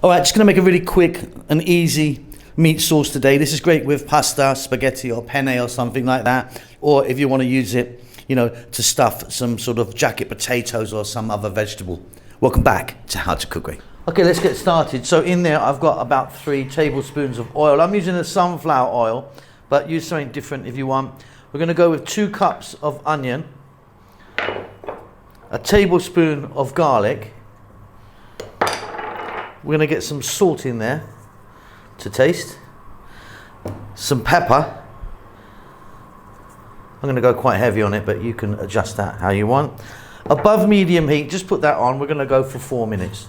All right, just gonna make a really quick and easy meat sauce today. This is great with pasta, spaghetti or penne or something like that. Or if you want to use it, to stuff some sort of jacket potatoes or some other vegetable. Welcome back to How to Cook Great. Okay, let's get started. So in there, I've got about 3 tablespoons of oil. I'm using the sunflower oil, but use something different if you want. We're gonna go with 2 cups of onion, a tablespoon of garlic. We're gonna get some salt in there to taste, some pepper. I'm gonna go quite heavy on it, but you can adjust that how you want. Above medium heat, just put that on. We're gonna go for 4 minutes.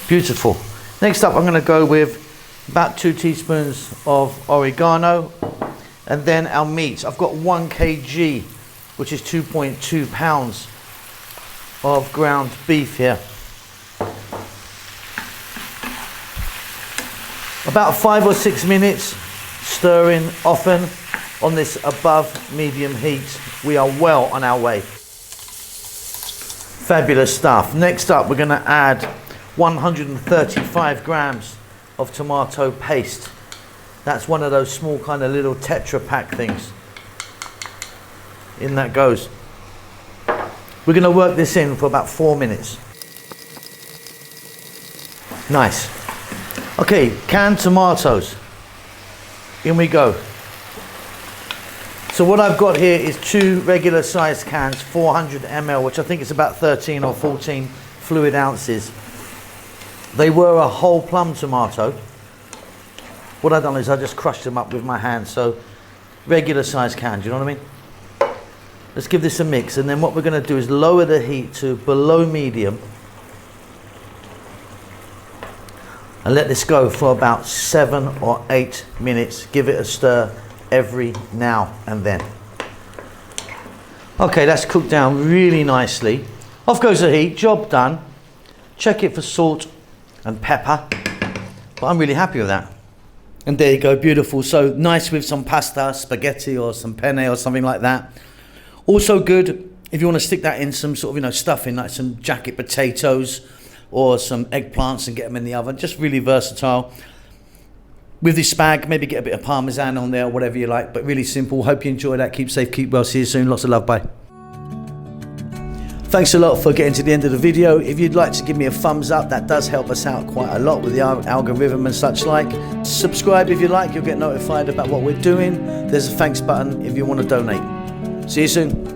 Beautiful. Next up, I'm gonna go with about 2 teaspoons of oregano, and then our meat. I've got 1 kg, which is 2.2 pounds of ground beef here. About 5 or 6 minutes, stirring often on this above medium heat. We are well on our way. Fabulous stuff. Next up, we're gonna add 135 grams of tomato paste. That's one of those small kind of little Tetra Pak things. In that goes. We're going to work this in for about 4 minutes. Nice. Okay, canned tomatoes. In we go. So what I've got here is 2 regular sized cans, 400 ml, which I think is about 13 or 14 fluid ounces. They were a whole plum tomato. What I've done is I just crushed them up with my hand, so regular sized cans, you know what I mean? Let's give this a mix, and then what we're going to do is lower the heat to below medium and let this go for about 7 or 8 minutes. Give it a stir every now and then. Okay, that's cooked down really nicely. Off goes the heat, job done. Check it for salt and pepper, but I'm really happy with that. And there you go, beautiful. So nice with some pasta, spaghetti or some penne or something like that. Also good if you want to stick that in some sort of stuffing, like some jacket potatoes or some eggplants, and get them in the oven. Just really versatile. With this spag, maybe get a bit of parmesan on there, whatever you like, but really simple. Hope you enjoy that. Keep safe, keep well. See you soon. Lots of love. Bye. Thanks a lot for getting to the end of the video. If you'd like to give me a thumbs up, that does help us out quite a lot with the algorithm and such like. Subscribe if you like. You'll get notified about what we're doing. There's a thanks button if you want to donate. See you soon.